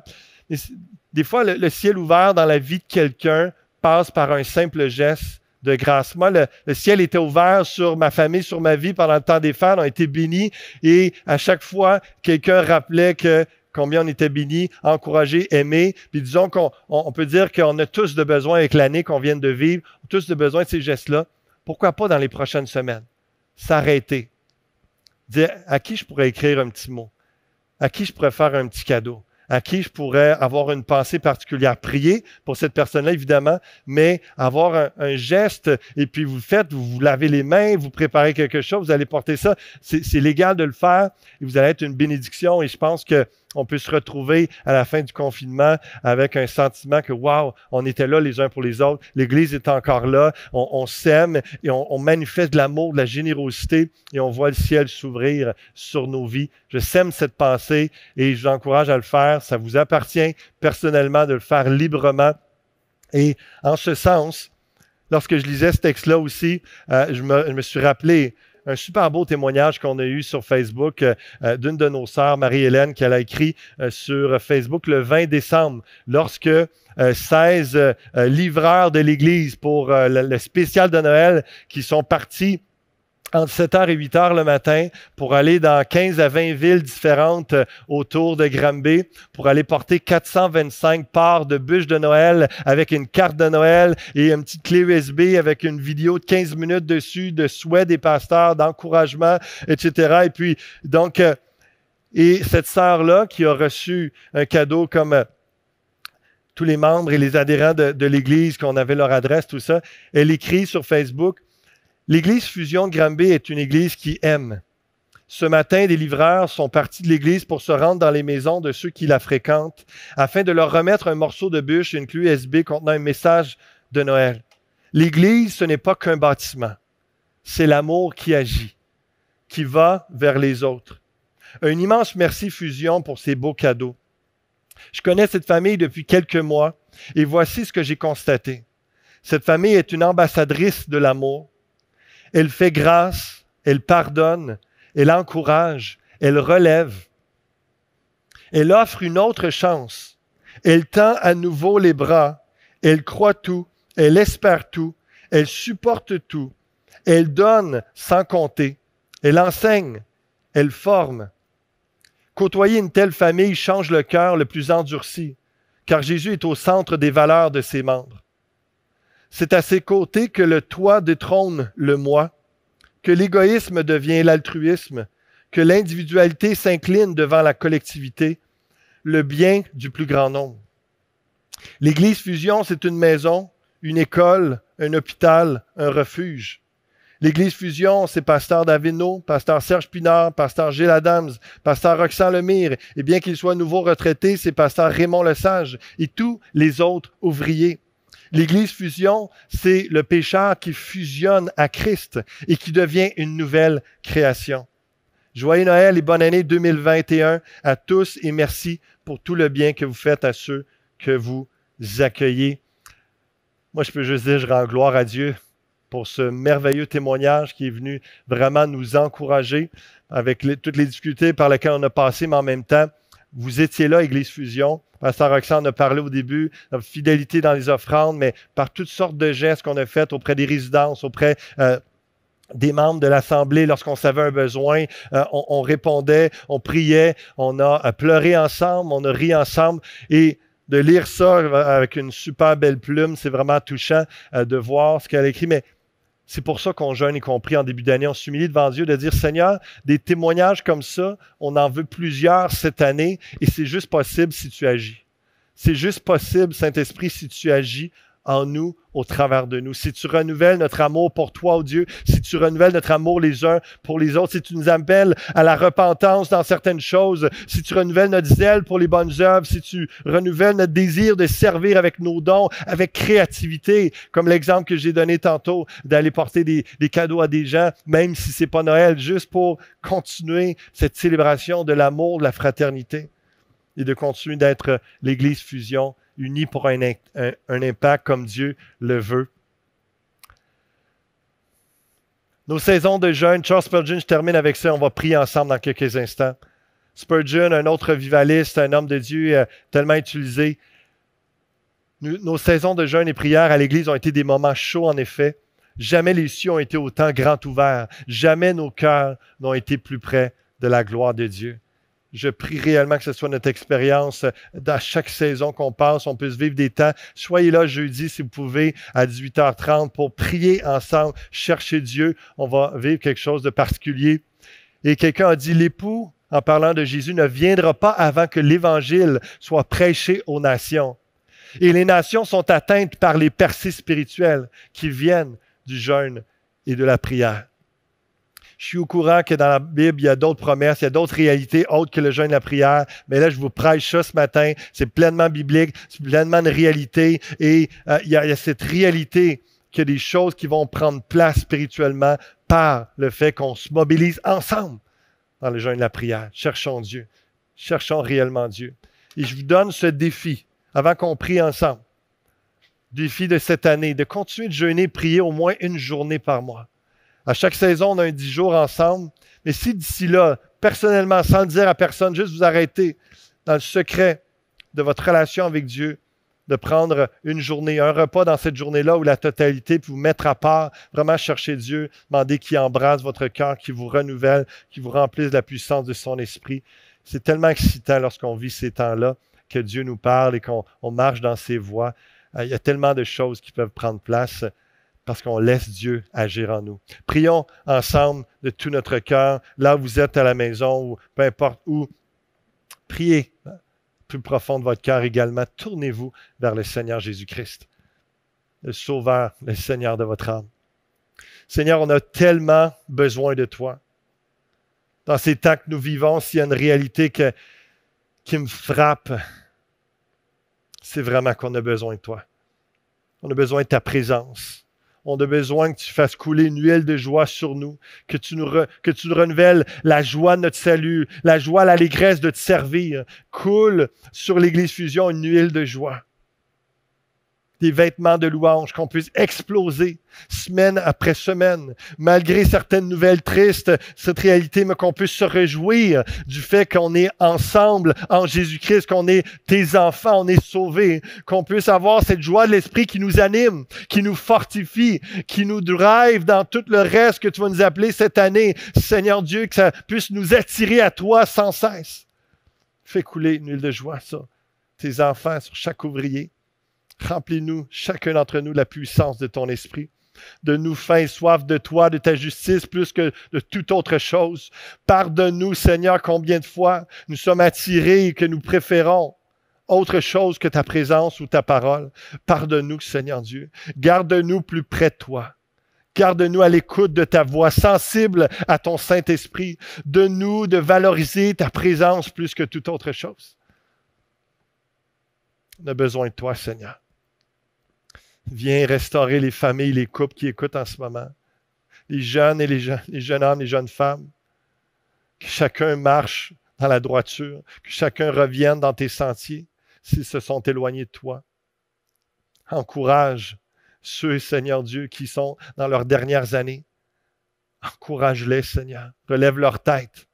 Speaker 1: Des fois, le ciel ouvert dans la vie de quelqu'un passe par un simple geste de grâce. Moi, le ciel était ouvert sur ma famille, sur ma vie pendant le temps des fêtes. On a été bénis et à chaque fois, quelqu'un rappelait que combien on était bénis, encouragés, aimés. Puis disons qu'on peut dire qu'on a tous de besoin avec l'année qu'on vient de vivre, tous de besoin de ces gestes-là. Pourquoi pas dans les prochaines semaines? S'arrêter. Dire à qui je pourrais écrire un petit mot? À qui je pourrais faire un petit cadeau? À qui je pourrais avoir une pensée particulière? Prier pour cette personne-là, évidemment, mais avoir un geste, et puis vous le faites, vous lavez les mains, vous préparez quelque chose, vous allez porter ça. C'est légal de le faire, et vous allez être une bénédiction, et je pense qu'on peut se retrouver à la fin du confinement avec un sentiment que, wow, on était là les uns pour les autres, l'Église est encore là, on s'aime, et on manifeste de l'amour, de la générosité, et on voit le ciel s'ouvrir sur nos vies. Je sème cette pensée, et je vous encourage à le faire. Ça vous appartient personnellement de le faire librement. Et en ce sens, lorsque je lisais ce texte-là aussi, je me suis rappelé un super beau témoignage qu'on a eu sur Facebook d'une de nos sœurs, Marie-Hélène, qu'elle a écrit sur Facebook le 20 décembre, lorsque 16 livreurs de l'Église pour le spécial de Noël qui sont partis entre 7h et 8h le matin pour aller dans 15 à 20 villes différentes autour de Granby pour aller porter 425 parts de bûches de Noël avec une carte de Noël et une petite clé USB avec une vidéo de 15 minutes dessus de souhaits des pasteurs, d'encouragement, etc. Et puis, donc, et cette sœur-là qui a reçu un cadeau comme tous les membres et les adhérents de l'Église, qu'on avait leur adresse, tout ça, elle écrit sur Facebook: l'Église Fusion de Granby est une église qui aime. Ce matin, des livreurs sont partis de l'église pour se rendre dans les maisons de ceux qui la fréquentent afin de leur remettre un morceau de bûche et une clé USB contenant un message de Noël. L'Église, ce n'est pas qu'un bâtiment. C'est l'amour qui agit, qui va vers les autres. Un immense merci Fusion pour ces beaux cadeaux. Je connais cette famille depuis quelques mois et voici ce que j'ai constaté. Cette famille est une ambassadrice de l'amour. Elle fait grâce, elle pardonne, elle encourage, elle relève. Elle offre une autre chance. Elle tend à nouveau les bras. Elle croit tout, elle espère tout, elle supporte tout. Elle donne sans compter. Elle enseigne, elle forme. Côtoyer une telle famille change le cœur le plus endurci, car Jésus est au centre des valeurs de ses membres. C'est à ses côtés que le toi détrône le moi, que l'égoïsme devient l'altruisme, que l'individualité s'incline devant la collectivité, le bien du plus grand nombre. L'Église Fusion, c'est une maison, une école, un hôpital, un refuge. L'Église Fusion, c'est pasteur Davino, pasteur Serge Pinard, pasteur Gilles Adams, pasteur Roxane Lemire, et bien qu'il soit nouveau retraité, c'est pasteur Raymond Lesage et tous les autres ouvriers. L'Église Fusion, c'est le pécheur qui fusionne à Christ et qui devient une nouvelle création. Joyeux Noël et bonne année 2021 à tous et merci pour tout le bien que vous faites à ceux que vous accueillez. Moi, je peux juste dire, je rends gloire à Dieu pour ce merveilleux témoignage qui est venu vraiment nous encourager avec toutes les difficultés par lesquelles on a passé, mais en même temps, vous étiez là, Église Fusion. Pasteur Roxane a parlé au début, de fidélité dans les offrandes, mais par toutes sortes de gestes qu'on a faits auprès des résidences, auprès des membres de l'Assemblée, lorsqu'on savait un besoin, on répondait, on priait, on a pleuré ensemble, on a ri ensemble. Et de lire ça avec une super belle plume, c'est vraiment touchant de voir ce qu'elle a écrit. Mais c'est pour ça qu'on jeûne, y compris en début d'année. On s'humilie devant Dieu de dire, Seigneur, des témoignages comme ça, on en veut plusieurs cette année et c'est juste possible si tu agis. C'est juste possible, Saint-Esprit, si tu agis en nous, au travers de nous. Si tu renouvelles notre amour pour toi, oh Dieu, si tu renouvelles notre amour les uns pour les autres, si tu nous appelles à la repentance dans certaines choses, si tu renouvelles notre zèle pour les bonnes œuvres, si tu renouvelles notre désir de servir avec nos dons, avec créativité, comme l'exemple que j'ai donné tantôt, d'aller porter des cadeaux à des gens, même si c'est pas Noël, juste pour continuer cette célébration de l'amour, de la fraternité et de continuer d'être l'Église Fusion, unis pour un impact comme Dieu le veut. Nos saisons de jeûne, Charles Spurgeon, je termine avec ça, on va prier ensemble dans quelques instants. Spurgeon, un autre vivaliste, un homme de Dieu tellement utilisé. Nos saisons de jeûne et prière à l'Église ont été des moments chauds, en effet. Jamais les cieux ont été autant grands ouverts. Jamais nos cœurs n'ont été plus près de la gloire de Dieu. Je prie réellement que ce soit notre expérience dans chaque saison qu'on passe, on puisse vivre des temps. Soyez là jeudi si vous pouvez à 18h30 pour prier ensemble, chercher Dieu. On va vivre quelque chose de particulier. Et quelqu'un a dit, l'époux, en parlant de Jésus, ne viendra pas avant que l'Évangile soit prêché aux nations. Et les nations sont atteintes par les percées spirituelles qui viennent du jeûne et de la prière. Je suis au courant que dans la Bible, il y a d'autres promesses, il y a d'autres réalités autres que le jeûne et la prière. Mais là, je vous prêche ça ce matin. C'est pleinement biblique, c'est pleinement une réalité. Et il y a cette réalité qu'il y a des choses qui vont prendre place spirituellement par le fait qu'on se mobilise ensemble dans le jeûne et la prière. Cherchons Dieu. Cherchons réellement Dieu. Et je vous donne ce défi, avant qu'on prie ensemble. Défi de cette année, de continuer de jeûner et prier au moins une journée par mois. À chaque saison, on a un 10 jours ensemble. Mais si d'ici là, personnellement, sans le dire à personne, juste vous arrêtez dans le secret de votre relation avec Dieu, de prendre une journée, un repas dans cette journée-là ou la totalité, puis vous mettre à part, vraiment chercher Dieu, demander qu'il embrasse votre cœur, qu'il vous renouvelle, qu'il vous remplisse de la puissance de son esprit. C'est tellement excitant lorsqu'on vit ces temps-là, que Dieu nous parle et qu'on marche dans ses voies. Il y a tellement de choses qui peuvent prendre place parce qu'on laisse Dieu agir en nous. Prions ensemble de tout notre cœur, là où vous êtes à la maison, ou peu importe où. Priez plus profond de votre cœur également. Tournez-vous vers le Seigneur Jésus-Christ, le Sauveur, le Seigneur de votre âme. Seigneur, on a tellement besoin de toi. Dans ces temps que nous vivons, s'il y a une réalité qui me frappe, c'est vraiment qu'on a besoin de toi. On a besoin de ta présence. On a besoin que tu fasses couler une huile de joie sur nous, que tu nous renouvelles la joie de notre salut, la joie, l'allégresse de te servir. Coule sur l'Église Fusion une huile de joie. Des vêtements de louange, qu'on puisse exploser semaine après semaine, malgré certaines nouvelles tristes, cette réalité, mais qu'on puisse se réjouir du fait qu'on est ensemble en Jésus-Christ, qu'on est tes enfants, on est sauvés, qu'on puisse avoir cette joie de l'Esprit qui nous anime, qui nous fortifie, qui nous drive dans tout le reste que tu vas nous appeler cette année. Seigneur Dieu, que ça puisse nous attirer à toi sans cesse. Fais couler une huile de joie, ça. Tes enfants sur chaque ouvrier. Remplis-nous, chacun d'entre nous, de la puissance de ton esprit. De nous faim et soif de toi, de ta justice, plus que de toute autre chose. Pardonne-nous, Seigneur, combien de fois nous sommes attirés et que nous préférons autre chose que ta présence ou ta parole. Pardonne-nous, Seigneur Dieu. Garde-nous plus près de toi. Garde-nous à l'écoute de ta voix, sensible à ton Saint-Esprit. Donne-nous de valoriser ta présence plus que toute autre chose. On a besoin de toi, Seigneur. Viens restaurer les familles, les couples qui écoutent en ce moment. Les jeunes et les jeunes hommes, les jeunes femmes. Que chacun marche dans la droiture. Que chacun revienne dans tes sentiers s'ils se sont éloignés de toi. Encourage ceux, Seigneur Dieu, qui sont dans leurs dernières années. Encourage-les, Seigneur. Relève leur tête.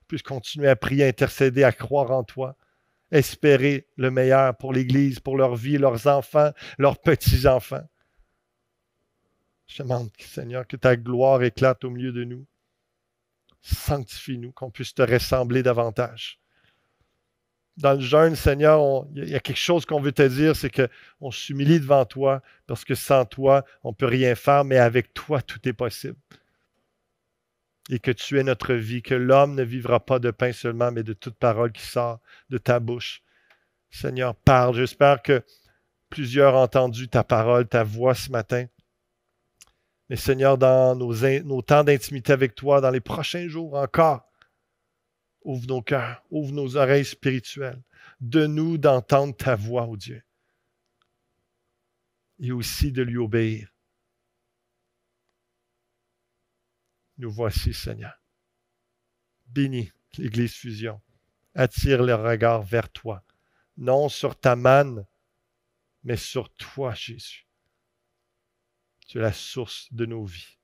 Speaker 1: Puisse continuer à prier, à intercéder, à croire en toi. Espérer le meilleur pour l'Église, pour leur vie, leurs enfants, leurs petits-enfants. Je demande, Seigneur, que ta gloire éclate au milieu de nous. Sanctifie-nous, qu'on puisse te ressembler davantage. Dans le jeûne, Seigneur, il y a quelque chose qu'on veut te dire, c'est qu'on s'humilie devant toi, parce que sans toi, on ne peut rien faire, mais avec toi, tout est possible. Et que tu es notre vie, que l'homme ne vivra pas de pain seulement, mais de toute parole qui sort de ta bouche. Seigneur, parle. J'espère que plusieurs ont entendu ta parole, ta voix ce matin. Mais Seigneur, dans nos temps d'intimité avec toi, dans les prochains jours encore, ouvre nos cœurs, ouvre nos oreilles spirituelles. Donne-nous d'entendre ta voix, ô Dieu. Et aussi de lui obéir. Nous voici, Seigneur. Bénis l'Église Fusion. Attire le regard vers toi. Non sur ta manne, mais sur toi, Jésus. Tu es la source de nos vies.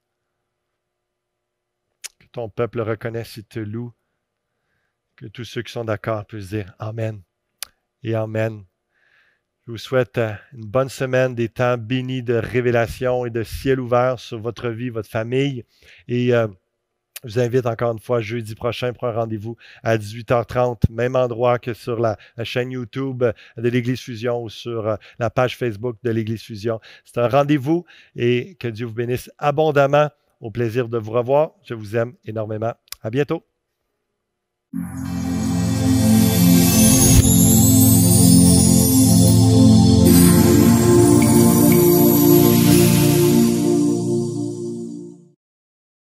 Speaker 1: Que ton peuple reconnaisse et te loue. Que tous ceux qui sont d'accord puissent dire Amen et Amen. Je vous souhaite une bonne semaine, des temps bénis de révélation et de ciel ouvert sur votre vie, votre famille. Et je vous invite encore une fois jeudi prochain pour un rendez-vous à 18h30, même endroit que sur la chaîne YouTube de l'Église Fusion ou sur la page Facebook de l'Église Fusion. C'est un rendez-vous et que Dieu vous bénisse abondamment. Au plaisir de vous revoir. Je vous aime énormément. À bientôt.